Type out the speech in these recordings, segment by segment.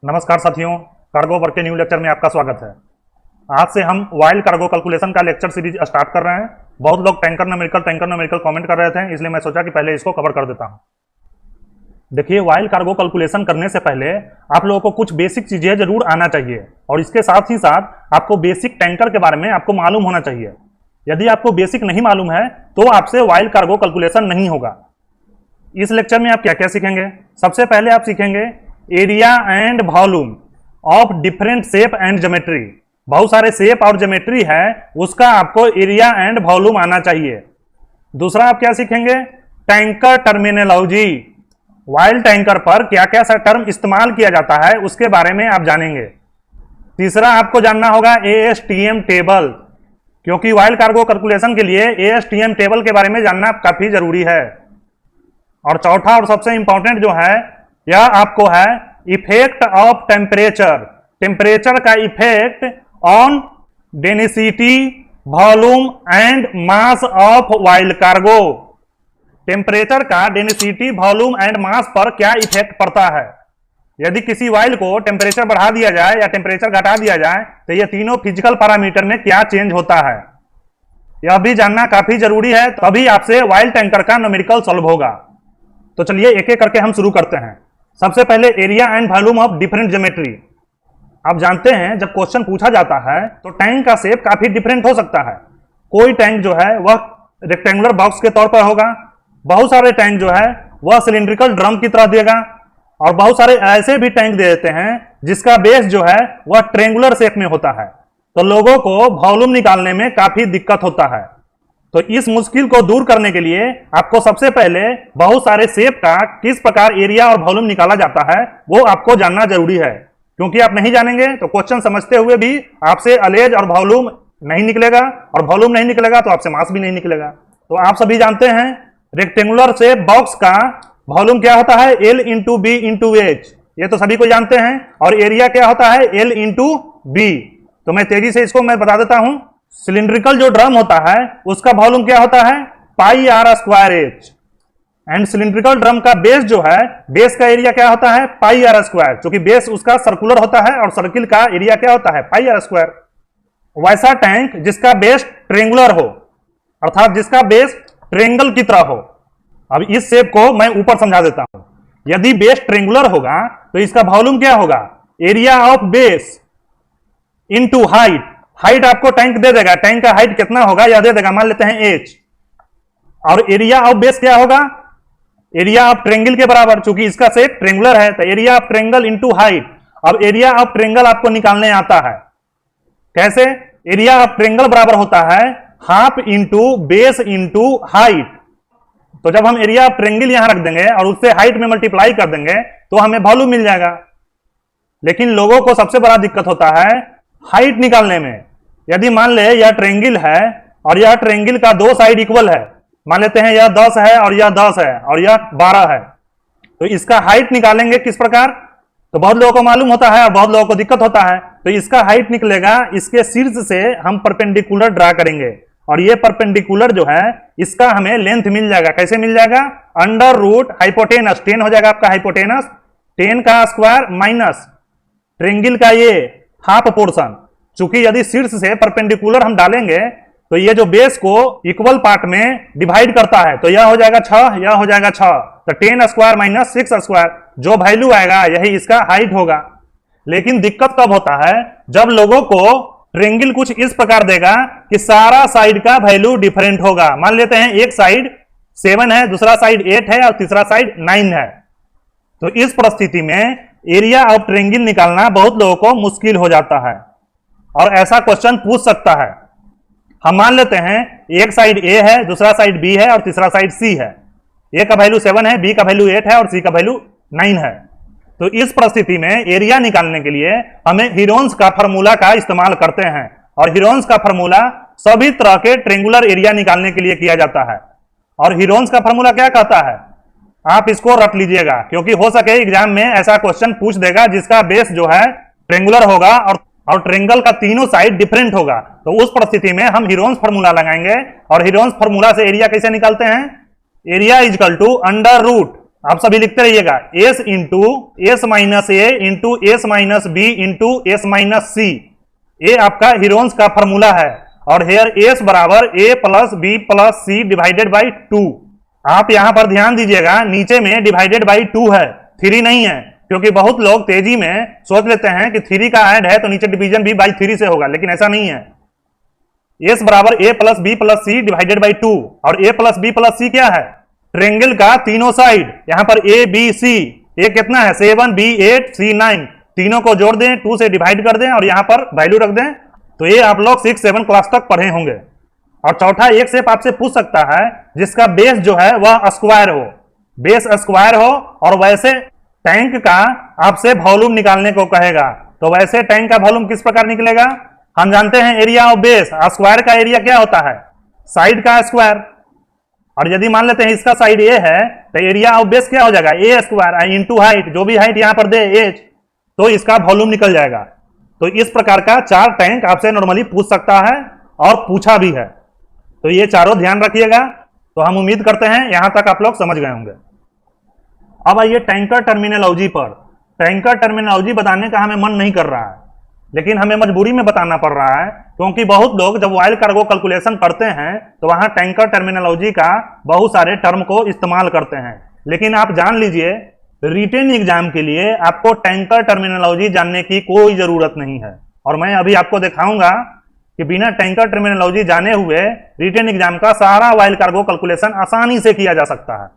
नमस्कार साथियों, cargo work के न्यू लेक्चर में आपका स्वागत है। आज से हम वाइल्ड कार्गो कैलकुलेशन का लेक्चर सीरीज स्टार्ट कर रहे हैं। बहुत लोग टैंकर न्यूमेरिकल कमेंट कर रहे थे, इसलिए मैं सोचा कि पहले इसको कवर कर देता हूं। देखिए, वाइल्ड कार्गो कैलकुलेशन करने से पहले आप लोगों को कुछ बेसिक चीजें जरूर आना चाहिए और इसके साथ ही साथ आपको बेसिक टैंकर के बारे में आपको मालूम होना चाहिए। यदि आपको बेसिक नहीं मालूम है तो आपसे वाइल्ड कार्गो कैलकुलेशन नहीं होगा। इस लेक्चर में आप क्या क्या सीखेंगे? सबसे पहले आप सीखेंगे area and volume of different shape and geometry. बहुत सारे शेप और ज्योमेट्री है, उसका आपको एरिया एंड वॉल्यूम आना चाहिए। दूसरा आप क्या सीखेंगे? टैंकर टर्मिनोलॉजी, वाइल्ड टैंकर पर क्या क्या टर्म इस्तेमाल किया जाता है उसके बारे में आप जानेंगे। तीसरा आपको जानना होगा एएसटीएम टेबल, क्योंकि वाइल्ड कार्गो कैलकुलेशन के लिए एएसटीएम टेबल के बारे में जानना काफी जरूरी है। और चौथा और सबसे इंपॉर्टेंट जो है यह आपको है इफेक्ट ऑफ टेम्परेचर, टेम्परेचर का effect on density, volume and mass of wild cargo. Temperature का डेंसिटी, वॉल्यूम एंड मास पर क्या इफेक्ट पड़ता है। यदि किसी वाइल्ड को टेम्परेचर बढ़ा दिया जाए या टेम्परेचर घटा दिया जाए तो ये तीनों फिजिकल पैरामीटर में क्या चेंज होता है, यह भी जानना काफी जरूरी है, तभी आपसे वाइल्ड टैंकर का न्यूमेरिकल सॉल्व होगा। तो चलिए एक एक करके हम शुरू करते हैं। सबसे पहले area and volume of different geometry. आप जानते हैं जब क्वेश्चन पूछा जाता है तो टैंक का शेप काफी डिफरेंट हो सकता है। कोई टैंक जो है वह रेक्टेंगुलर बॉक्स के तौर पर होगा, बहुत सारे टैंक जो है वह सिलिंड्रिकल ड्रम की तरह देगा, और बहुत सारे ऐसे भी टैंक दे देते हैं जिसका बेस जो है वह ट्रेंगुलर शेप में होता है। तो लोगों को वॉल्यूम निकालने में काफी दिक्कत होता है। तो इस मुश्किल को दूर करने के लिए आपको सबसे पहले बहुत सारे शेप का किस प्रकार एरिया और वॉल्यूम निकाला जाता है वो आपको जानना जरूरी है, क्योंकि आप नहीं जानेंगे तो क्वेश्चन समझते हुए भी आपसे अलेज और वॉल्यूम नहीं निकलेगा, और वॉल्यूम नहीं निकलेगा तो आपसे मास भी नहीं निकलेगा। तो आप सभी जानते हैं रेक्टेंगुलर शेप बॉक्स का वॉल्यूम क्या होता है, L into B into H, ये तो सभी को जानते हैं। और एरिया क्या होता है, L इंटू बी। तो मैं तेजी से इसको मैं बता देता हूं। सिलिंड्रिकल जो ड्रम होता है उसका वॉल्यूम क्या होता है, pi r square h. And cylindrical drum का बेस जो है, बेस का एरिया क्या होता है, पाई आर स्क्वायर, क्योंकि बेस उसका सर्कुलर होता है और सर्किल का एरिया क्या होता है, पाई आर स्क्वायर। वैसा टैंक जिसका बेस ट्रेंगुलर हो, अर्थात जिसका बेस ट्रेंगल की तरह हो। अब इस शेप को मैं ऊपर समझा देता हूं। यदि बेस ट्रेंगुलर होगा तो इसका वॉल्यूम क्या होगा, area of base into height. Height आपको टैंक दे देगा, टैंक का हाइट कितना होगा यह दे देगा, मान लेते हैं h। और एरिया ऑफ बेस क्या होगा, एरिया ऑफ ट्रेंगल के बराबर, चूंकि इसका शेप ट्रेंगुलर है तो area of triangle into height. अब एरिया ऑफ ट्रेंगल आपको निकालने आता है, कैसे? एरिया ऑफ ट्रेंगल बराबर होता है half into base into height. तो जब हम एरिया ऑफ ट्रेंगल यहां रख देंगे और उससे हाइट में मल्टीप्लाई कर देंगे तो हमें वॉल्यूम मिल जाएगा। लेकिन लोगों को सबसे बड़ा दिक्कत होता है हाइट निकालने में। यदि मान ले यह ट्रेंगल है और यह ट्रेंगल का दो साइड इक्वल है, मान लेते हैं यह 10 है और यह 10 है और यह 12 है, तो इसका हाइट निकालेंगे किस प्रकार? तो बहुत लोगों को मालूम होता है और बहुत लोगों को दिक्कत होता है। तो इसका हाइट निकलेगा, इसके शीर्ष से हम परपेंडिकुलर ड्रा करेंगे और ये परपेंडिकुलर जो है इसका हमें लेंथ मिल जाएगा। कैसे मिल जाएगा, अंडर रूट हाइपोटेनस, 10 हो जाएगा आपका हाइपोटेनस, 10 का स्क्वायर माइनस ट्रेंगल का ये हाफ पोर्शन। चूंकि यदि शीर्ष से परपेंडिकुलर हम डालेंगे तो ये जो बेस को इक्वल पार्ट में डिवाइड करता है, तो यह हो जाएगा 6, यह हो जाएगा 6, तो 10 स्क्वायर माइनस 6 स्क्वायर, जो वैल्यू आएगा यही इसका हाइट होगा। लेकिन दिक्कत कब होता है, जब लोगों को ट्रेंगल कुछ इस प्रकार देगा कि सारा साइड का वैल्यू डिफरेंट होगा। मान लेते हैं एक साइड 7 है, दूसरा साइड 8 है और तीसरा साइड 9 है। तो इस परिस्थिति में एरिया ऑफ ट्रेंगल निकालना बहुत लोगों को मुश्किल हो जाता है और ऐसा क्वेश्चन पूछ सकता है। हम मान लेते हैं एक साइड A है, दूसरा साइड B है और तीसरा साइड C है। A का वैल्यू 7 है, B का वैल्यू 8 है और C का वैल्यू 9 है। तो इस परिस्थिति में एरिया निकालने के लिए हमें हीरोन्स का फार्मूला का इस्तेमाल करते हैं, और हीरोन्स का फार्मूला सभी तरह के ट्रेंगुलर एरिया निकालने के लिए किया जाता है। और हीरोन्स का फार्मूला क्या कहता है, आप इसको रट लीजिएगा, क्योंकि हो सके एग्जाम में ऐसा क्वेश्चन पूछ देगा जिसका बेस जो है ट्रेंगुलर होगा और ट्रेंगल का तीनों साइड डिफरेंट होगा। तो उस परिस्थिति में हम हीरोन्स फार्मूला लगाएंगे, और हीरोन्स फार्मूला से एरिया कैसे निकालते हैं, area is equal to under root आप सभी लिखते रहिएगा, s into s minus a into s minus b into s minus c, ये आपका हीरोन्स का फॉर्मूला है। और हेयर एस बराबर a plus b plus c divided by 2। आप यहां पर ध्यान दीजिएगा, नीचे में डिवाइडेड बाई 2 है, 3 नहीं है, क्योंकि बहुत लोग तेजी में सोच लेते हैं कि 3 का ऐड है तो नीचे डिवीजन भी बाई 3 से होगा, लेकिन ऐसा नहीं है। एस बराबर a plus b plus c divided by 2। और a plus b plus c क्या है? ट्रेंगल का तीनों साइड, यहां पर ए बी सी, ए कितना है 7 बी 8 सी 9, तीनों को जोड़ दें, 2 से डिवाइड कर दें और यहां पर वैल्यू रख दें, तो ये आप लोग 6-7 क्लास तक पढ़े होंगे। और चौथा, एक शेप आपसे पूछ सकता है जिसका बेस जो है वह स्क्वायर हो, बेस स्क्वायर हो, और वैसे टैंक का आपसे वॉल्यूम निकालने को कहेगा, तो वैसे टैंक का वॉल्यूम किस प्रकार निकलेगा? हम जानते हैं एरिया ऑफ बेस, स्क्वायर का एरिया क्या होता है? साइड का स्क्वायर। और यदि मान लेते हैं इसका साइड ए है तो एरिया ऑफ बेस क्या हो जाएगा? ए स्क्वायर इंटू हाइट, जो भी हाइट यहां पर दे एच, तो इसका वॉल्यूम निकल जाएगा। तो इस प्रकार का 4 टैंक आपसे नॉर्मली पूछ सकता है और पूछा भी है, तो ये चारों ध्यान रखिएगा। तो हम उम्मीद करते हैं यहां तक आप लोग समझ गए होंगे। अब आइए टैंकर टर्मिनोलॉजी पर। टैंकर टर्मिनोलॉजी बताने का हमें मन नहीं कर रहा है, लेकिन हमें मजबूरी में बताना पड़ रहा है, क्योंकि बहुत लोग जब ऑयल कार्गो कैलकुलेशन करते हैं तो वहां टैंकर टर्मिनोलॉजी का बहुत सारे टर्म को इस्तेमाल करते हैं। लेकिन आप जान लीजिए, रिटेन एग्जाम के लिए आपको टैंकर टर्मिनोलॉजी जानने की कोई जरूरत नहीं है। और मैं अभी आपको दिखाऊंगा कि बिना टैंकर टर्मिनोलॉजी जाने हुए रिटेन एग्जाम का सारा ऑयल कार्गो कैलकुलेशन आसानी से किया जा सकता है।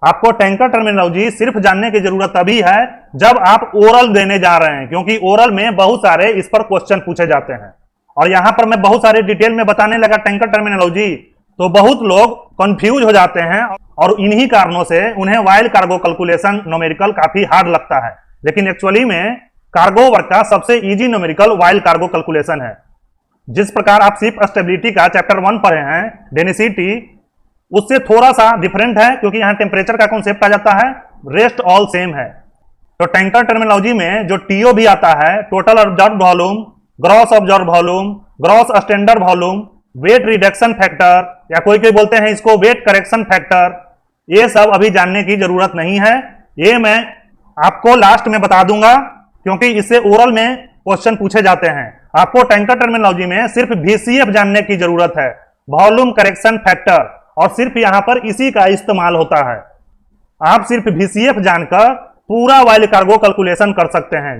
आपको टैंकर टर्मिनोलॉजी सिर्फ जानने की जरूरत तभी है जब आप ओरल देने जा रहे हैं, क्योंकि ओरल में बहुत सारे इस पर क्वेश्चन पूछे जाते हैं। और यहां पर मैं बहुत सारे डिटेल में बताने लगा टैंकर टर्मिनोलॉजी, तो बहुत लोग कंफ्यूज हो जाते हैं और इन्हीं कारणों से उन्हें ऑयल कार्गो कैलकुलेशन न्यूमेरिकल काफी हार्ड लगता है। लेकिन एक्चुअली में कार्गो वर्क का सबसे easy numerical oil cargo calculation है। जिस प्रकार आप शिप स्टेबिलिटी का चैप्टर 1 पढ़े हैं, डेंसिटी, उससे थोड़ा सा डिफरेंट है, क्योंकि यहां टेम्परेचर का कॉन्सेप्ट आ जाता है, रेस्ट ऑल सेम है। तो टैंकर टर्मिनोलॉजी में जो टीओ भी आता है, total observe volume, gross observe volume, gross standard volume, weight reduction factor, या कोई कोई बोलते हैं इसको वेट करेक्शन फैक्टर, ये सब अभी जानने की जरूरत नहीं है। ये मैं आपको लास्ट में बता दूंगा, क्योंकि इससे ओरल में क्वेश्चन पूछे जाते हैं। आपको टैंकर टर्मिनोलॉजी में सिर्फ VCF जानने की जरूरत है, वॉल्यूम करेक्शन फैक्टर, और सिर्फ यहां पर इसी का इस्तेमाल होता है। आप सिर्फ VCF जानकर पूरा ऑयल कार्गो कैलकुलेशन कर सकते हैं,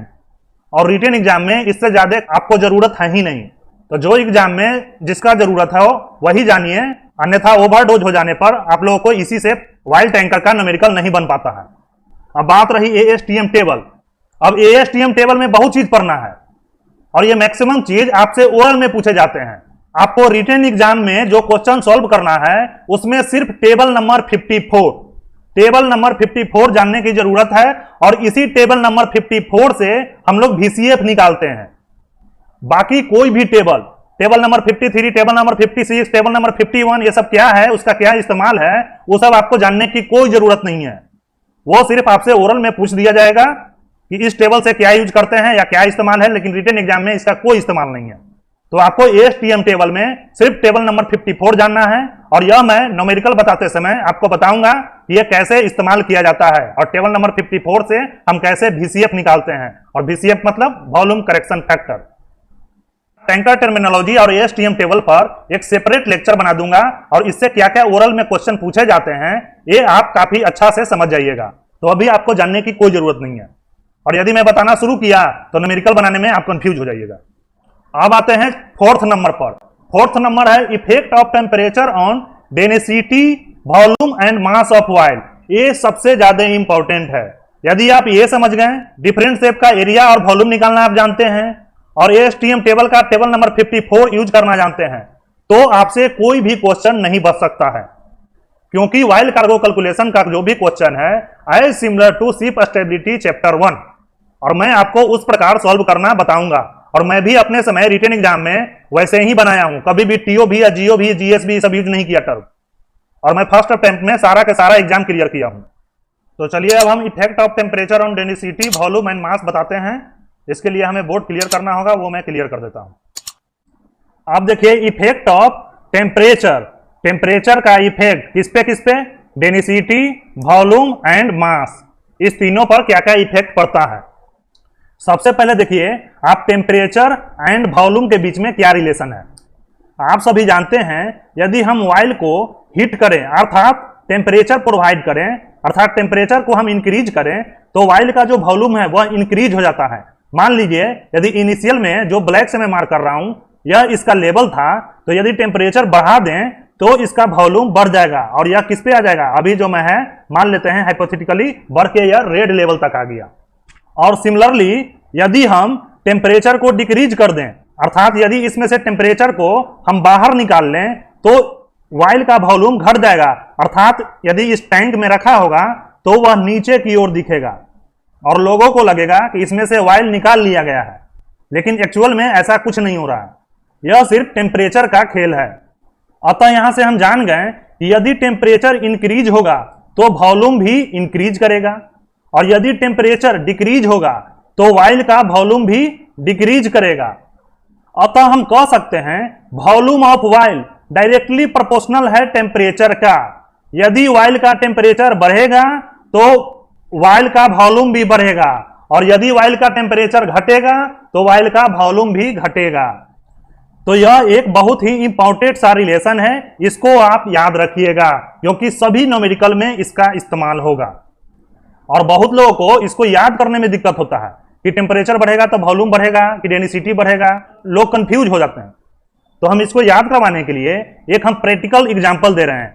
और रिटेन एग्जाम में इससे ज्यादा आपको जरूरत है ही नहीं। तो जो एग्जाम में जिसका जरूरत है वही जानिए, अन्यथा ओवरडोज हो जाने पर आप लोगों को इसी से ऑयल टैंकर का न्यूमेरिकल नहीं बन पाता है। अब बात रही ASTM टेबल। अब ASTM टेबल में बहुत चीज पढ़ना है, और ये मैक्सिमम चीज आपसे ओरल में पूछे जाते हैं। आपको रिटेन एग्जाम में जो क्वेश्चन सॉल्व करना है उसमें सिर्फ टेबल नंबर 54, टेबल नंबर 54 जानने की जरूरत है, और इसी टेबल नंबर 54 से हम लोग VCF निकालते हैं। बाकी कोई भी table, table number 53, table number 56, table number 51, ये सब क्या है, उसका क्या इस्तेमाल है, वो सब आपको जानने की कोई जरूरत नहीं है। वो सिर्फ आपसे ओरल में पूछ दिया जाएगा कि इस टेबल से क्या यूज करते हैं या क्या इस्तेमाल है, लेकिन रिटेन एग्जाम में इसका कोई इस्तेमाल नहीं है। तो आपको ASTM टेबल में सिर्फ टेबल नंबर 54 जानना है, और यह मैं न्यूमेरिकल बताते समय आपको बताऊंगा कि यह कैसे इस्तेमाल किया जाता है, और टेबल नंबर 54 से हम कैसे VCF निकालते हैं। और VCF मतलब volume correction factor. Tanker terminology और ASTM टेबल पर एक सेपरेट लेक्चर बना दूंगा, और इससे क्या क्या ओरल में क्वेश्चन पूछे जाते हैं ये आप काफी अच्छा से समझ जाइएगा। तो अभी आपको जानने की कोई जरूरत नहीं है, और यदि मैं बताना शुरू किया तो न्यूमेरिकल बनाने में आप कंफ्यूज हो जाइएगा। अब आते हैं 4th नंबर पर। 4th नंबर है effect of temperature on density, volume and mass of oil. ये सबसे ज्यादा इंपॉर्टेंट है। यदि आप ये समझ गए, डिफरेंट शेप का एरिया और वॉल्यूम निकालना आप जानते हैं, और ASTM टेबल का टेबल नंबर 54 यूज करना जानते हैं, तो आपसे कोई भी क्वेश्चन नहीं बच सकता है। क्योंकि ऑयल कार्गो कैलकुलेशन का जो भी क्वेश्चन है as similar to ship stability chapter 1, और मैं आपको उस प्रकार सॉल्व करना बताऊंगा। और मैं भी अपने समय रिटेन एग्जाम में वैसे ही बनाया हूं, कभी भी TO भी या GO भी GS भी सब यूज नहीं किया टर्म, और मैं फर्स्ट अटेम्प्ट में सारा के सारा एग्जाम क्लियर किया हूं। तो चलिए अब हम effect of temperature on density, volume and mass बताते हैं। इसके लिए हमें बोर्ड क्लियर करना होगा, वो मैं क्लियर कर देता हूं। आप देखिए इफेक्ट ऑफ टेम्परेचर, टेम्परेचर का इफेक्ट किस पे डेंसिटी, वॉल्यूम एंड मास, इस तीनों पर क्या क्या इफेक्ट पड़ता है। सबसे पहले देखिए आप टेम्परेचर एंड वॉल्यूम के बीच में क्या रिलेशन है। आप सभी जानते हैं यदि हम ऑयल को हीट करें अर्थात टेम्परेचर प्रोवाइड करें अर्थात टेम्परेचर को हम इंक्रीज करें तो ऑयल का जो वॉल्यूम है वह इंक्रीज हो जाता है। मान लीजिए यदि इनिशियल में जो ब्लैक से मैं मार्क कर रहा हूं यह इसका लेवल था, तो यदि टेम्परेचर बढ़ा दें तो इसका वॉल्यूम बढ़ जाएगा और यह किस पे आ जाएगा, अभी जो मैं है मान लेते हैं हाइपोथेटिकली बढ़ के यह रेड लेवल तक आ गया। और सिमिलरली यदि हम टेम्परेचर को डिक्रीज कर दें अर्थात यदि इसमें से टेम्परेचर को हम बाहर निकाल लें तो ऑयल का वॉल्यूम घट जाएगा अर्थात यदि इस टैंक में रखा होगा तो वह नीचे की ओर दिखेगा और लोगों को लगेगा कि इसमें से ऑयल निकाल लिया गया है, लेकिन एक्चुअल में ऐसा कुछ नहीं हो रहा है, यह सिर्फ टेम्परेचर का खेल है। अतः यहां से हम जान गए कि यदि टेम्परेचर इंक्रीज होगा तो वॉल्यूम भी इंक्रीज करेगा और यदि टेम्परेचर डिक्रीज होगा तो ऑयल का वॉल्यूम भी डिक्रीज करेगा। अतः हम कह सकते हैं volume of oil directly proportional है टेम्परेचर का। यदि ऑयल का टेम्परेचर बढ़ेगा तो ऑयल का वॉल्यूम भी बढ़ेगा और यदि ऑयल का टेम्परेचर घटेगा तो ऑयल का वॉल्यूम भी घटेगा। तो यह एक बहुत ही इंपॉर्टेंट सा रिलेशन है, इसको आप याद रखिएगा क्योंकि सभी न्यूमेरिकल में इसका इस्तेमाल होगा और बहुत लोगों को इसको याद करने में दिक्कत होता है कि टेम्परेचर बढ़ेगा तो वॉल्यूम बढ़ेगा कि डेंसिटी बढ़ेगा, लोग कंफ्यूज हो जाते हैं। तो हम इसको याद करवाने के लिए एक हम प्रैक्टिकल एग्जांपल दे रहे हैं।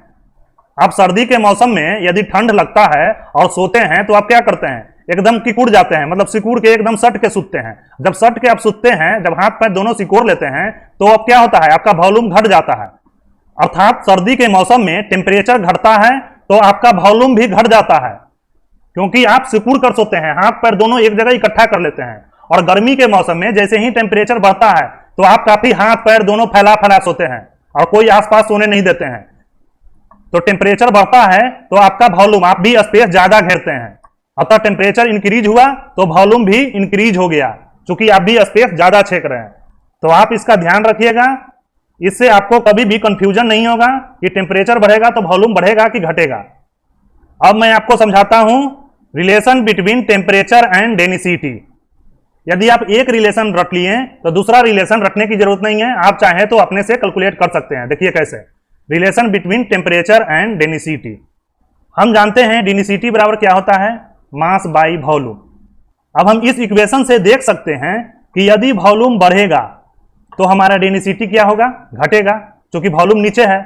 आप सर्दी के मौसम में यदि ठंड लगता है और सोते हैं तो आप क्या करते हैं, एकदम सिकुड़ जाते हैं, मतलब सिकुड़ के एकदम सट के सुतते हैं। जब सट के आप सुतते हैं, जब हाथ पैर दोनों सिकोड़ लेते हैं तो अब क्या होता है, आपका वॉल्यूम घट जाता है। अर्थात सर्दी के मौसम में टेम्परेचर घटता है तो आपका वॉल्यूम भी घट जाता है क्योंकि आप सिकुड़ कर सोते हैं, हाथ पैर दोनों एक जगह इकट्ठा कर लेते हैं। और गर्मी के मौसम में जैसे ही टेम्परेचर बढ़ता है तो आप काफी हाथ पैर दोनों फैला फैला सोते हैं और कोई आसपास सोने नहीं देते हैं। तो टेम्परेचर बढ़ता है तो आपका वॉल्यूम, आप भी स्पेस ज्यादा घेरते हैं। अतः टेम्परेचर इंक्रीज हुआ तो वॉल्यूम भी इंक्रीज हो गया क्योंकि आप भी स्पेस ज्यादा छेक रहे हैं। तो आप इसका ध्यान रखिएगा, इससे आपको कभी भी कंफ्यूजन नहीं होगा कि टेम्परेचर बढ़ेगा तो वॉल्यूम बढ़ेगा कि घटेगा। अब मैं आपको समझाता हूं relation between temperature and density. यदि आप एक रिलेशन रख लिए तो दूसरा रिलेशन रखने की जरूरत नहीं है, आप चाहें तो अपने से कैलकुलेट कर सकते हैं। देखिए कैसे, relation between temperature and density. हम जानते हैं डेंसिटी बराबर क्या होता है, मास बाई वॉल्यूम। अब हम इस इक्वेशन से देख सकते हैं कि यदि वॉल्यूम बढ़ेगा तो हमारा डेंसिटी क्या होगा, घटेगा, क्योंकि वॉल्यूम नीचे है,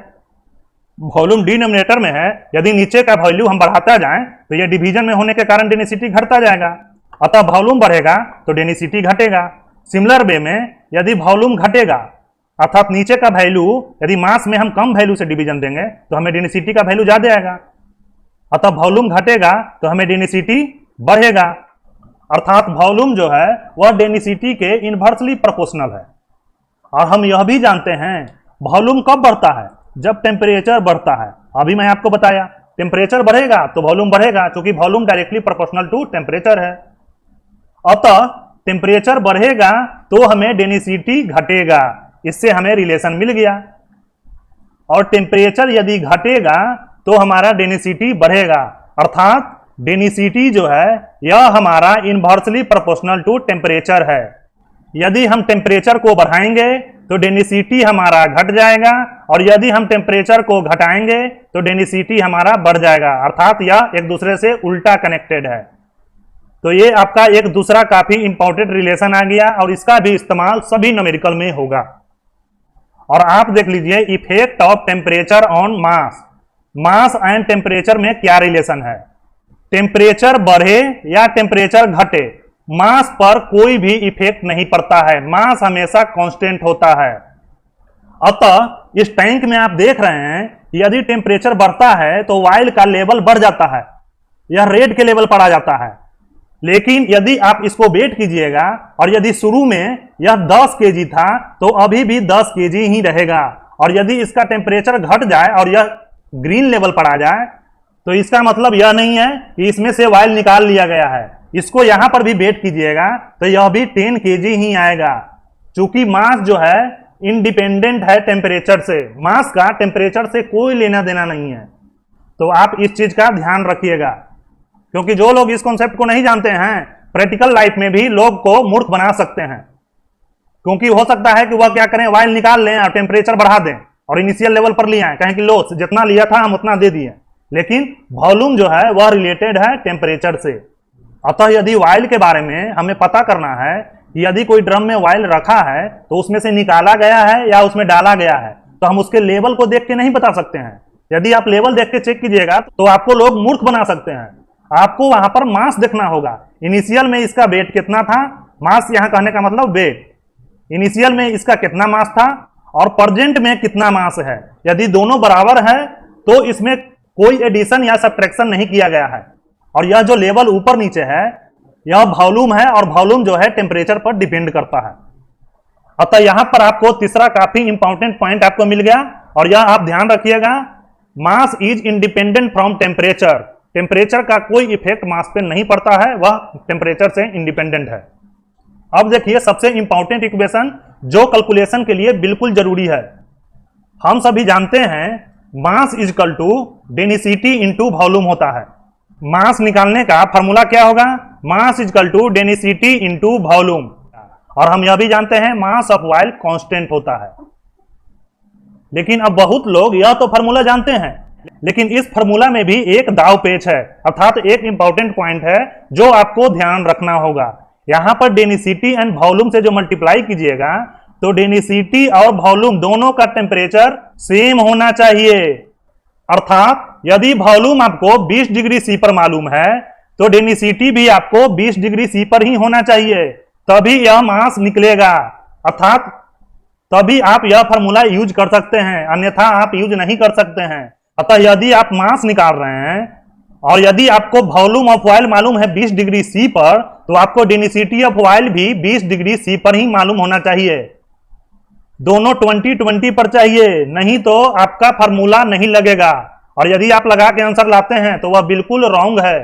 वॉल्यूम डिनोमिनेटर में है। यदि नीचे का वैल्यू हम बढ़ाता जाएं तो यह डिवीजन में होने के कारण डेंसिटी घटता जाएगा। अतः वॉल्यूम बढ़ेगा तो डेंसिटी घटेगा। सिमिलर वे में यदि वॉल्यूम घटेगा अर्थात नीचे का वैल्यू, यदि मास में हम कम वैल्यू से डिवीजन देंगे तो हमें डेंसिटी का वैल्यू ज्यादा आएगा। अतः वॉल्यूम घटेगा तो हमें डेंसिटी बढ़ेगा। अर्थात वॉल्यूम जो है वह डेंसिटी के इनवर्सली प्रोपोर्शनल है। और हम यह भी जानते हैं वॉल्यूम कब बढ़ता है, जब टेम्परेचर बढ़ता है। अभी मैं आपको बताया टेम्परेचर बढ़ेगा तो वॉल्यूम बढ़ेगा क्योंकि volume directly proportional to temperature है। अतः टेम्परेचर बढ़ेगा तो हमें डेंसिटी घटेगा, इससे हमें रिलेशन मिल गया। और टेम्परेचर यदि घटेगा तो हमारा डेंसिटी बढ़ेगा। अर्थात डेंसिटी जो है यह हमारा इनवर्सली प्रोपोर्शनल टू टेम्परेचर है। यदि हम टेम्परेचर को बढ़ाएंगे तो डेंसिटी हमारा घट जाएगा और यदि हम टेम्परेचर को घटाएंगे तो डेंसिटी हमारा बढ़ जाएगा। अर्थात यह एक दूसरे से उल्टा कनेक्टेड है। तो ये आपका एक दूसरा काफी इंपॉर्टेंट रिलेशन आ गया और इसका भी इस्तेमाल सभी न्यूमेरिकल में होगा। और आप देख लीजिए effect of temperature on mass. Mass and temperature में क्या रिलेशन है, टेम्परेचर बढ़े या टेम्परेचर घटे मास पर कोई भी इफेक्ट नहीं पड़ता है, मास हमेशा कांस्टेंट होता है। अतः इस टैंक में आप देख रहे हैं यदि टेम्परेचर बढ़ता है तो ऑयल का लेवल बढ़ जाता है, यह रेड के लेवल पर आ जाता है। लेकिन यदि आप इसको वेट कीजिएगा और यदि शुरू में यह 10 kg था तो अभी भी 10 kg ही रहेगा। और यदि इसका टेम्परेचर घट जाए और यह ग्रीन लेवल पर आ जाए तो इसका मतलब यह नहीं है कि इसमें से ऑयल निकाल लिया गया है। इसको यहां पर भी वेट कीजिएगा तो यह भी 10 kg ही आएगा, क्योंकि मास जो है इंडिपेंडेंट है टेम्परेचर से। मास का टेम्परेचर से कोई लेना देना नहीं है। तो आप इस चीज का ध्यान रखिएगा, क्योंकि जो लोग इस कॉन्सेप्ट को नहीं जानते हैं प्रैक्टिकल लाइफ में भी लोग को मूर्ख बना सकते हैं। क्योंकि हो सकता है कि वह क्या करें, वाइल निकाल लें और टेम्परेचर बढ़ा दें और इनिशियल लेवल पर ले आए, कहें कि लो जितना लिया था हम उतना दे दिए, लेकिन वॉल्यूम जो है वह रिलेटेड है टेम्परेचर से। अतः यदि वाइल के बारे में हमें पता करना है कि यदि कोई ड्रम में वाइल रखा है तो उसमें से निकाला गया है या उसमें डाला गया है, तो हम उसके लेवल को देख के नहीं बता सकते हैं। यदि आप लेवल देख के चेक कीजिएगा तो आपको लोग मूर्ख बना सकते हैं। आपको वहां पर मास देखना होगा, इनिशियल में इसका वेट कितना था, मास यहां कहने का मतलब वेट, इनिशियल में इसका कितना मास था और प्रेजेंट में कितना मास है। यदि दोनों बराबर है तो इसमें कोई एडिशन या सब्ट्रैक्शन नहीं किया गया है। और यह जो लेवल ऊपर नीचे है यह वॉल्यूम है, और वॉल्यूम जो है टेम्परेचर पर डिपेंड करता है। अतः यहां पर आपको तीसरा काफी इंपॉर्टेंट पॉइंट आपको मिल गया, और यह आप ध्यान रखिएगा, mass is independent from temperature. Temperature का कोई इफेक्ट मास पे नहीं पड़ता है, वह टेम्परेचर से इंडिपेंडेंट है। अब देखिए सबसे इंपॉर्टेंट इक्वेशन जो कैलकुलेशन के लिए बिल्कुल जरूरी है। हम सभी जानते हैं mass is equal to density into volume होता है। मास निकालने का फॉर्मूला क्या होगा, mass is equal to density into volume. और हम यह भी जानते हैं मास ऑफ वाइल कांस्टेंट होता है। लेकिन अब बहुत लोग यह तो फॉर्मूला जानते हैं, लेकिन इस फॉर्मूला में भी एक दाव पेच है, अर्थात एक इंपॉर्टेंट पॉइंट है जो आपको ध्यान रखना होगा। यहां पर डेंसिटी एंड वॉल्यूम से जो मल्टीप्लाई कीजिएगा तो डेंसिटी और वॉल्यूम दोनों का टेम्परेचर सेम होना चाहिए। अर्थात यदि वॉल्यूम आपको 20 डिग्री सी पर मालूम है तो डेंसिटी भी आपको 20 डिग्री सी पर ही होना चाहिए, तभी यह मास निकलेगा। अर्थात तभी आप यह फॉर्मूला यूज कर सकते हैं, अन्यथा आप यूज नहीं कर सकते हैं। अतः यदि आप मास निकाल रहे हैं और यदि आपको वॉल्यूम ऑफ ऑयल मालूम है 20 डिग्री सी पर, तो आपको डेंसिटी ऑफ ऑयल भी 20 डिग्री सी पर ही मालूम होना चाहिए। दोनों 20-20 पर चाहिए, नहीं तो आपका फॉर्मूला नहीं लगेगा, और यदि आप लगा के आंसर लाते हैं तो वह बिल्कुल रॉन्ग है।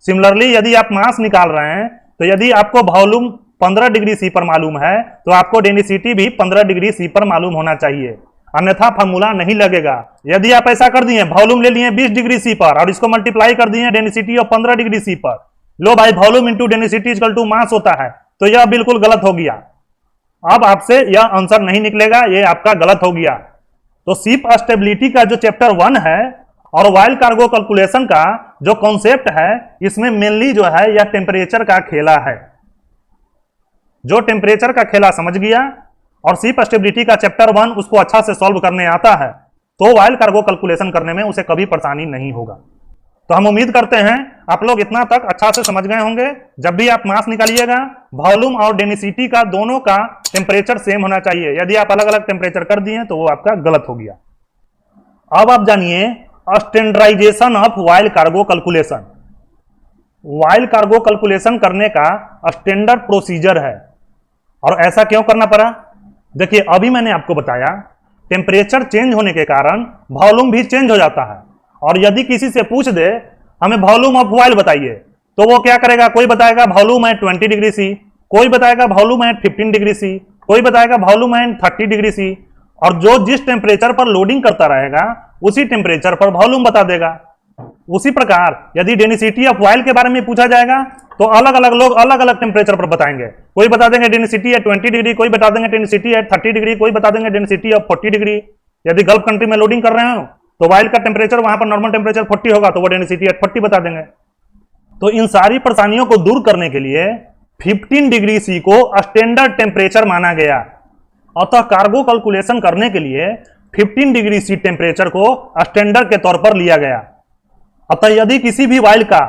सिमिलरली यदि आप मास निकाल रहे हैं तो यदि आपको वॉल्यूम 15 डिग्री सी पर मालूम है तो आपको डेंसिटी भी 15 डिग्री सी पर मालूम होना चाहिए, अन्यथा फॉर्मूला नहीं लगेगा। यदि आप ऐसा कर दिए, वॉल्यूम ले लिए 20 डिग्री सी पर और इसको मल्टीप्लाई कर दिए डेंसिटी ऑफ 15 डिग्री सी पर, लो भाई volume into density equal to mass होता है, तो यह बिल्कुल गलत हो गया। अब आपसे यह आंसर नहीं निकलेगा, यह आपका गलत हो गया। तो शिप स्टेबिलिटी का जो चैप्टर 1 है और वाइल कार्गो कैलकुलेशन का जो कॉन्सेप्ट है, इसमें मेनली जो है यह टेम्परेचर का खेला है। जो टेम्परेचर का खेला समझ गया और शिप स्टेबिलिटी का चैप्टर 1 उसको अच्छा से सॉल्व करने आता है, तो वाइल कार्गो कैलकुलेशन करने में उसे कभी परेशानी नहीं होगा। तो हम उम्मीद करते हैं आप लोग इतना तक अच्छा से समझ गए होंगे। जब भी आप मास निकालिएगा, वॉल्यूम और डेंसिटी का दोनों का टेम्परेचर सेम होना चाहिए। यदि आप अलग अलग टेम्परेचर कर दिए तो वो आपका गलत हो गया। अब आप जानिए standardisation of oil cargo calculation. Oil cargo calculation करने का स्टैंडर्ड प्रोसीजर है, और ऐसा क्यों करना पड़ा? देखिए अभी मैंने आपको बताया टेम्परेचर चेंज होने के कारण वॉल्यूम भी चेंज हो जाता है। और यदि किसी से पूछ दे हमें वॉल्यूम ऑफ वाइल बताइए, तो वो क्या करेगा, कोई बताएगा वॉल्यूम है 20 डिग्री सी, कोई बताएगा वॉल्यूम है 15 डिग्री सी, कोई बताएगा वॉल्यूम है 30 डिग्री सी, और जो जिस टेम्परेचर पर लोडिंग करता रहेगा उसी टेम्परेचर पर वॉल्यूम बता देगा। उसी प्रकार यदि डेंसिटी ऑफ वाइल के बारे में पूछा जाएगा तो अलग अलग लोग अलग अलग टेम्परेचर पर बताएंगे। कोई बता देंगे डेंसिटी है 20 डिग्री, कोई बता देंगे डेंसिटी है 30 डिग्री, कोई बता देंगे डेंसिटी ऑफ 40 डिग्री। यदि गल्फ कंट्री में लोडिंग कर रहे हो तो वाइल का टेम्परेचर वहां पर नॉर्मल टेम्परेचर 40 होगा, तो वो डेंसिटी एट 40 बता देंगे। तो इन सारी परेशानियों को दूर करने के लिए 15 डिग्री सी को स्टैंडर्ड टेम्परेचर माना गया। अतः कार्गो कैलकुलेशन करने के लिए 15 डिग्री सी टेम्परेचर को स्टैंडर्ड के तौर पर लिया गया। अतः यदि किसी भी वाइल का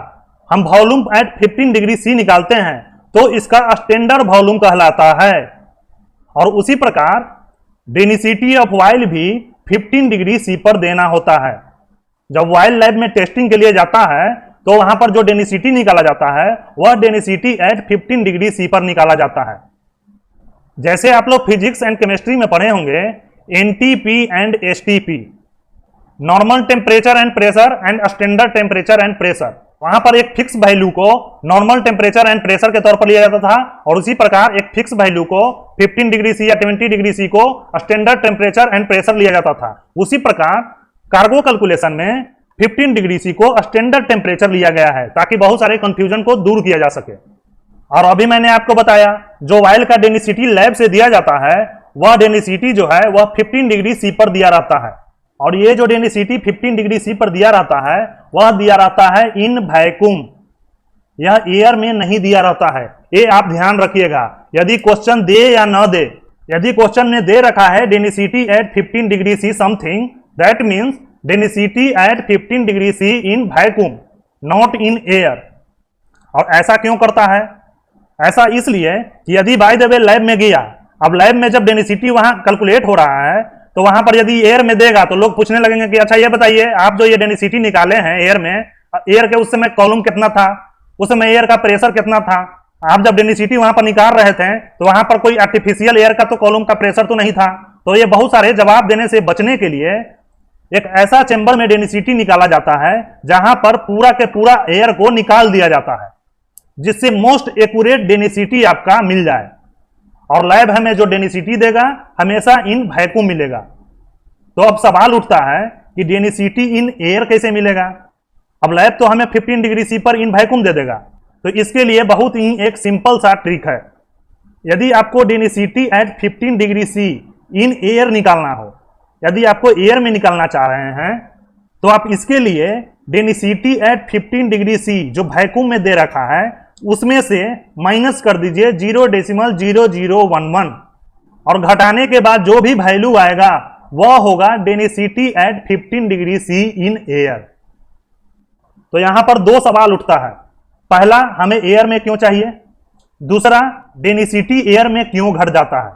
हम वॉल्यूम एट 15 डिग्री सी निकालते हैं तो इसका स्टैंडर्ड वॉल्यूम कहलाता है। और उसी प्रकार डेंसिटी ऑफ वाइल भी 15 डिग्री सी पर देना होता है। जब वाइल लैब में टेस्टिंग के लिए जाता है तो वहां पर जो डेंसिटी निकाला जाता है वह डेंसिटी एट 15 डिग्री सी पर निकाला जाता है। जैसे आप लोग फिजिक्स एंड केमिस्ट्री में पढ़े होंगे NTP and STP, normal temperature and pressure and standard temperature and pressure. वहां पर एक फिक्स वैल्यू को नॉर्मल टेम्परेचर एंड प्रेशर के तौर पर लिया जाता था, और उसी प्रकार एक फिक्स वैल्यू को 15 डिग्री सी या 20 डिग्री सी को स्टैंडर्ड टेम्परेचर एंड प्रेशर लिया जाता था। उसी प्रकार कार्गो कैलकुलेशन में 15 डिग्री सी को स्टैंडर्ड टेम्परेचर लिया गया है ताकि बहुत सारे कंफ्यूजन को दूर किया जा सके। और अभी मैंने आपको बताया जो वाइल का डेंसिटी लैब से दिया जाता है वह डेंसिटी जो है वह 15 डिग्री सी पर दिया रहता है, और ये जो डेंसिटी 15 डिग्री सी पर दिया रहता है वह दिया रहता है इन वैक्यूम, यह एयर में नहीं दिया रहता है। ये आप ध्यान रखिएगा, यदि क्वेश्चन दे या न दे, यदि क्वेश्चन में दे रखा है density at 15 degree C something, that means density at 15 degree C in vacuum, not in air. और ऐसा क्यों करता है? ऐसा इसलिए कि यदि बाय द वे लैब में गया, अब लैब में जब डेंसिटी वहां कैलकुलेट हो रहा है तो वहां पर यदि एयर में देगा तो लोग पूछने लगेंगे कि अच्छा ये बताइए आप जो ये डेंसिटी निकाले हैं एयर में, एयर के उस समय कॉलम कितना था, उस समय एयर का प्रेशर कितना था? आप जब डेंसिटी वहां पर निकाल रहे थे तो वहां पर कोई आर्टिफिशियल एयर का तो कॉलम का प्रेशर तो नहीं था। तो ये बहुत सारे जवाब देने से बचने के लिए एक ऐसा चेंबर में डेंसिटी निकाला जाता है जहां पर पूरा के पूरा एयर को निकाल दिया जाता है, जिससे मोस्ट एक्यूरेट डेंसिटी आपका मिल जाए। और लैब हमें जो डेंसिटी देगा हमेशा इन वैक्यूम मिलेगा। तो अब सवाल उठता है कि डेंसिटी इन एयर कैसे मिलेगा? अब लैब तो हमें 15 डिग्री सी पर इन वैक्यूम दे देगा, तो इसके लिए बहुत ही एक सिंपल सा ट्रिक है। यदि आपको density at 15 degree C in air निकालना हो, यदि आपको एयर में निकालना चाह रहे हैं, तो आप इसके लिए डेंसिटी एट 15 डिग्री सी जो वैक्यूम में दे रखा है उसमें से माइनस कर दीजिए 0.0011 और घटाने के बाद जो भी वैल्यू आएगा वह होगा density at 15 degree C in air. तो यहां पर दो सवाल उठता है, पहला हमें एयर में क्यों चाहिए, दूसरा डेंसिटी एयर में क्यों घट जाता है।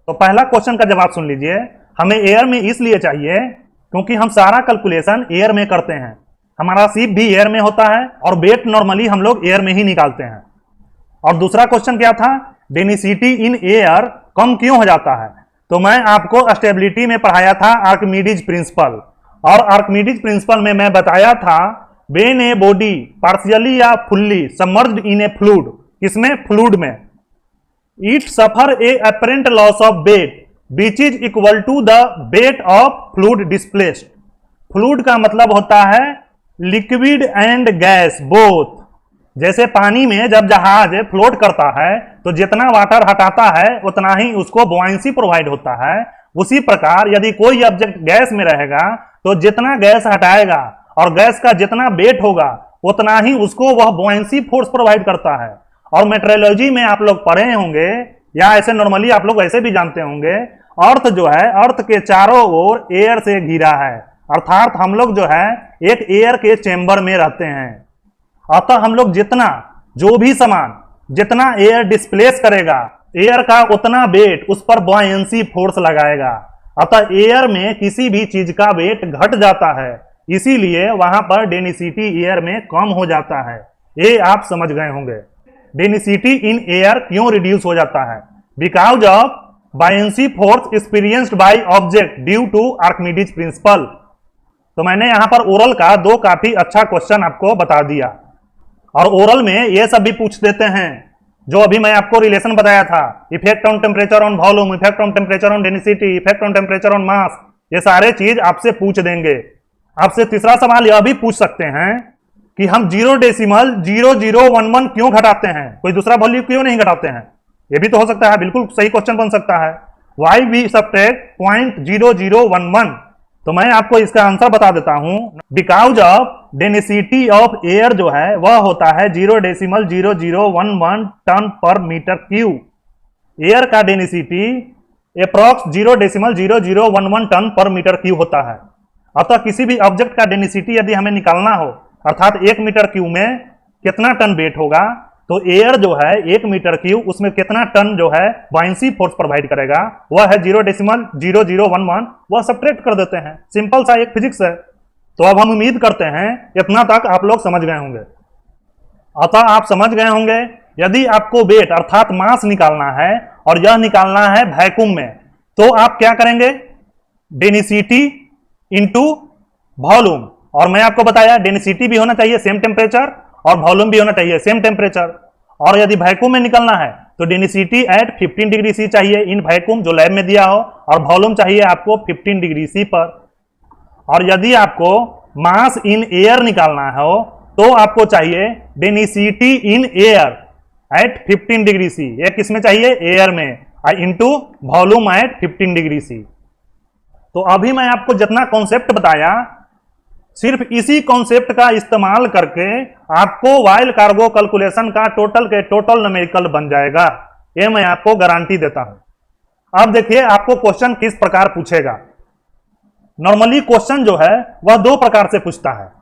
तो पहला क्वेश्चन का जवाब सुन लीजिए, हमें एयर में इसलिए चाहिए क्योंकि हम सारा कैलकुलेशन एयर में करते हैं, हमारा शिप भी एयर में होता है और वेट नॉर्मली हम लोग एयर में ही निकालते हैं। और दूसरा क्वेश्चन क्या था, डेंसिटी इन एयर कम क्यों हो जाता है। तो मैं आपको स्टेबिलिटी में पढ़ाया था आर्किमिडीज प्रिंसिपल, और आर्किमिडीज प्रिंसिपल में मैं बताया था व्हेन ए बॉडी पार्शियली या fully submerged in a fluid, किसमें, फ्लूइड में, it suffer a apparent loss of weight which is equal to the weight of fluid displaced. Fluid का मतलब होता है लिक्विड एंड गैस बोथ। जैसे पानी में जब जहाज फ्लोट करता है तो जितना वाटर हटाता है उतना ही उसको बुआंसी प्रोवाइड होता है, उसी प्रकार यदि कोई ऑब्जेक्ट गैस में रहेगा तो जितना गैस हटाएगा और गैस का जितना वेट होगा उतना ही उसको वह बुआंसी फोर्स प्रोवाइड करता है। और मेट्रोलॉजी में आप लोग पढ़े होंगे या ऐसे नॉर्मली आप लोग ऐसे भी जानते होंगे, अर्थ जो है अर्थ के चारों ओर एयर से घिरा है, अर्थात हम लोग जो है एक एयर के चेंबर में रहते हैं। अतः हम लोग जितना जो भी सामान जितना एयर डिस्प्लेस करेगा एयर का उतना वेट उस पर बॉयंसी फोर्स लगाएगा। अतः एयर में किसी भी चीज का वेट घट जाता है, इसीलिए वहां पर डेंसिटी एयर में कम हो जाता है। ये आप समझ गए होंगे। डेंसिटी इन एयर क्यों रिड्यूस हो जाता है, because of buoyancy force experienced by object due to Archimedes principle. तो मैंने यहां पर ओरल का दो काफी अच्छा क्वेश्चन आपको बता दिया, और ओरल में ये सब भी पूछ देते हैं जो अभी मैं आपको रिलेशन बताया था, effect on temperature on volume, effect on temperature on density, effect on temperature on मास, ये सारे चीज आपसे पूछ देंगे। आपसे तीसरा सवाल यह भी पूछ सकते हैं कि हम 0.0011 क्यों घटाते हैं, कोई दूसरा वैल्यू क्यों नहीं घटाते हैं, ये भी तो हो सकता है, बिल्कुल सही क्वेश्चन बन सकता है। वाई वी सबट्रैक्ट 0.0011, तो मैं आपको इसका आंसर बता देता हूं, because of density of air जो है वह होता है 0.0011 टन पर मीटर क्यूब। एयर का डेंसिटी अप्रॉक्स 0.0011 टन पर मीटर क्यूब होता है। अतः किसी भी ऑब्जेक्ट का डेंसिटी यदि हमें निकालना हो, अर्थात 1 मीटर क्यूब में कितना टन वेट होगा, तो एयर जो है 1 मीटर क्यूब उसमें कितना टन जो है बायंसी फोर्स प्रोवाइड करेगा, वह है 0.0011, वह सबट्रैक्ट कर देते हैं। सिंपल सा एक फिजिक्स है। तो अब हम उम्मीद करते हैं इतना तक आप लोग समझ गए होंगे। अतः आप समझ गए होंगे यदि आपको वेट अर्थात मास निकालना है और यह निकालना है वैक्यूम में, तो आप क्या करेंगे, डेंसिटी इंटू वॉल्यूम। और मैं आपको बताया डेंसिटी भी होना चाहिए सेम टेम्परेचर और वॉल्यूम भी होना चाहिए सेम टेम्परेचर। और यदि वैक्यूम में निकलना है तो डेंसिटी एट 15 डिग्री सी चाहिए इन वैक्यूम जो लैब में दिया हो, और वॉल्यूम चाहिए आपको 15 डिग्री सी पर। और यदि आपको मास इन एयर निकालना हो तो आपको चाहिए density in air at 15 degree C. ये किसमें चाहिए? एयर में, into volume at 15 degree C. तो अभी मैं आपको जितना कॉन्सेप्ट बताया, सिर्फ इसी कॉन्सेप्ट का इस्तेमाल करके आपको वाइल्ड कार्गो कैलकुलेशन का टोटल के टोटल न्यूमेरिकल बन जाएगा। ये मैं आपको गारंटी देता हूं। अब देखिए आपको क्वेश्चन किस प्रकार पूछेगा। नॉर्मली क्वेश्चन जो है वह दो प्रकार से पूछता है।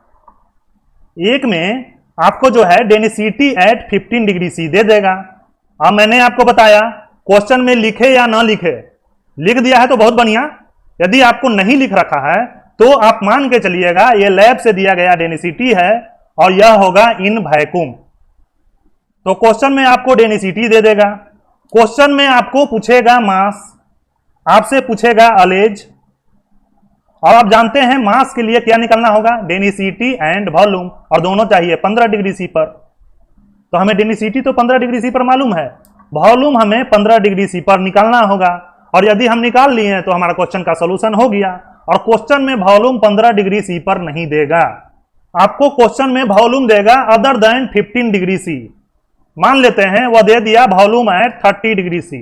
एक में आपको जो है डेंसिटी एट 15 डिग्री सी दे देगा। अब मैंने आपको बताया क्वेश्चन में लिखे या ना लिखे, लिख दिया है तो बहुत बढ़िया, यदि आपको नहीं लिख रखा है तो आप मान के चलिएगा ये लैब से दिया गया डेंसिटी है और यह होगा इन वैक्यूम। तो क्वेश्चन में आपको डेंसिटी दे देगा, क्वेश्चन में आपको पूछेगा मास, आपसे पूछेगा अलेज, और आप जानते हैं मास के लिए क्या निकालना होगा? डेंसिटी एंड वॉल्यूम, और दोनों चाहिए 15 डिग्री सी पर। तो हमें डेंसिटी तो 15 डिग्री सी पर मालूम है, वॉल्यूम हमें 15 डिग्री सी पर निकालना होगा। और यदि हम निकाल लिए हैं तो हमारा क्वेश्चन का सॉल्यूशन हो गया। और क्वेश्चन में वॉल्यूम 15 डिग्री सी पर नहीं देगा, आपको क्वेश्चन में वॉल्यूम देगा अदर देन 15 डिग्री सी। मान लेते हैं वह दे दिया वॉल्यूम एट 30 डिग्री सी।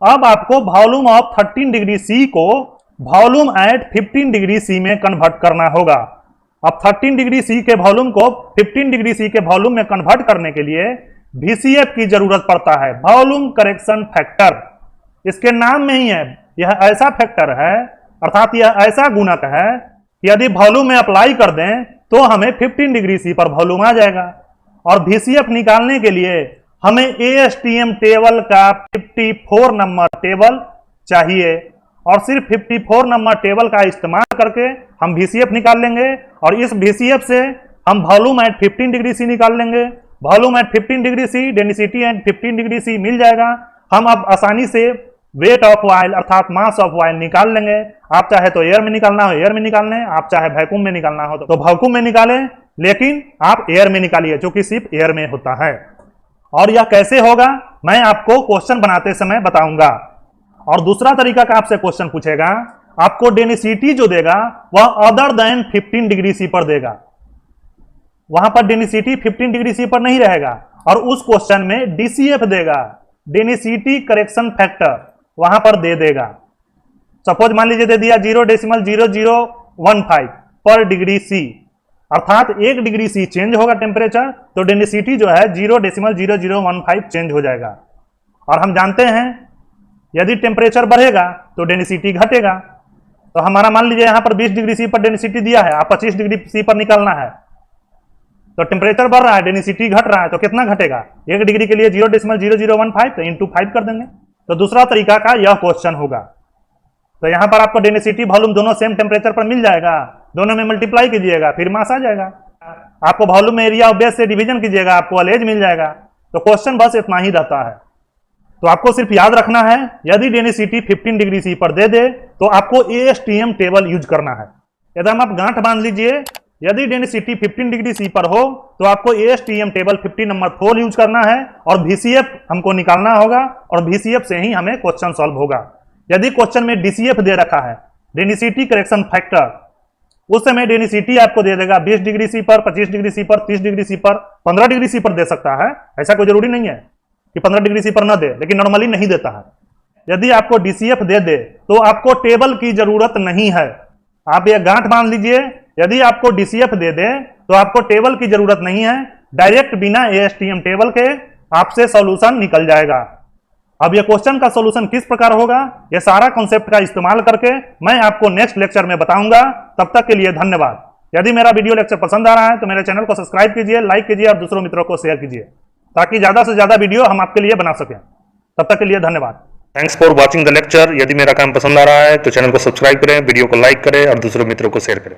अब आपको वॉल्यूम ऑफ 13 डिग्री सी को वॉल्यूम एट 15 डिग्री सी में कन्वर्ट करना होगा। अब 13 डिग्री सी के वॉल्यूम को 15 डिग्री सी के वॉल्यूम में कन्वर्ट करने के लिए VCF की जरूरत पड़ता है, वॉल्यूम करेक्शन फैक्टर। इसके नाम में ही है, यह ऐसा फैक्टर है, अर्थात यह ऐसा गुणक है कि यदि वॉल्यूम में अप्लाई कर दें तो हमें 15 डिग्री सी पर वॉल्यूम आ जाएगा। और VCF निकालने के लिए हमें ASTM टेबल का 54 नंबर टेबल चाहिए, और सिर्फ 54 नंबर टेबल का इस्तेमाल करके हम VCF निकाल लेंगे। और इस VCF से हम वॉल्यूम एट 15 डिग्री सी निकाल लेंगे। Volume at 15 degree C, density at 15 degree C मिल जाएगा। हम अब आसानी से वेट ऑफ ऑयल अर्थात मास ऑफ ऑयल निकाल लेंगे। आप चाहे तो एयर में निकालना हो एयर में निकाल लें, आप चाहे वैक्यूम में निकालना हो तो वैक्यूम में निकालें, लेकिन आप एयर में निकालिए क्योंकि सिर्फ एयर में होता है। और यह कैसे होगा मैं आपको क्वेश्चन बनाते समय बताऊंगा। और दूसरा तरीका का आपसे क्वेश्चन पूछेगा, आपको डेंसिटी जो देगा वह अदर देन 15 डिग्री सी पर देगा। वहां पर डेंसिटी 15 डिग्री सी पर नहीं रहेगा, और उस क्वेश्चन में DCF देगा, डेंसिटी करेक्शन फैक्टर, वहां पर दे देगा। सपोज मान लीजिए दे दिया 0.0015 पर डिग्री सी, अर्थात 1 डिग्री सी चेंज होगा टेम्परेचर, तो डेंसिटी जो है 0.0015 चेंज हो जाएगा। और हम जानते हैं यदि टेम्परेचर बढ़ेगा तो डेंसिटी घटेगा। तो हमारा मान लीजिए यहां पर 20 डिग्री सी पर डेंसिटी दिया है, आप 25 डिग्री सी पर निकालना है, तो टेम्परेचर बढ़ रहा है, डेंसिटी घट रहा है, तो कितना घटेगा? 1 डिग्री के लिए 0.0015 तो इंटू 5 कर देंगे। तो दूसरा तरीका का यह क्वेश्चन होगा। तो यहां पर आपको डेंसिटी वॉल्यूम दोनों सेम टेम्परेचर पर मिल जाएगा, दोनों में मल्टीप्लाई कीजिएगा फिर मास आ जाएगा। आपको वॉल्यूम में एरिया ऑफ बेस से डिवीजन कीजिएगा, आपको अलेज मिल जाएगा। तो क्वेश्चन बस इतना ही रहता है। तो आपको सिर्फ याद रखना है, यदि डेंसिटी 15 डिग्री सी पर दे दे तो आपको ASTM टेबल यूज करना है। एकदम आप गांठ बांध लीजिए, यदि डेंसिटी 15 डिग्री सी पर हो तो आपको ASTM टेबल 50 नंबर 4 यूज करना है, और VCF हमको निकालना होगा, और VCF से ही हमें क्वेश्चन सॉल्व होगा। यदि क्वेश्चन में DCF दे रखा है, डेंसिटी करेक्शन फैक्टर, उस समय डेंसिटी आपको दे देगा 20 डिग्री सी पर, 25 डिग्री सी पर, 30 डिग्री सी पर, 15 डिग्री सी पर दे सकता है। ऐसा कोई जरूरी नहीं है कि 15 डिग्री सी पर ना दे, लेकिन नॉर्मली नहीं देता है। यदि आपको DCF दे दे तो आपको टेबल की जरूरत नहीं है। आप ये गांठ बांध लीजिए, यदि आपको DCF दे दे तो आपको टेबल की जरूरत नहीं है, डायरेक्ट बिना ASTM टेबल के आपसे सॉल्यूशन निकल जाएगा। अब ये क्वेश्चन का सॉल्यूशन किस प्रकार होगा, ये सारा कॉन्सेप्ट का इस्तेमाल करके मैं आपको नेक्स्ट लेक्चर में बताऊंगा। तब तक के लिए धन्यवाद। यदि मेरा वीडियो लेक्चर पसंद आ रहा है तो मेरे चैनल को सब्सक्राइब कीजिए, लाइक कीजिए और दूसरों मित्रों को शेयर कीजिए, ताकि ज्यादा से ज्यादा वीडियो हम आपके लिए बना सकें। तब तक के लिए धन्यवाद। Thanks for watching the lecture. यदि मेरा काम पसंद आ रहा है तो चैनल को सब्सक्राइब करें, वीडियो को लाइक करें और दूसरों मित्रों को शेयर करें।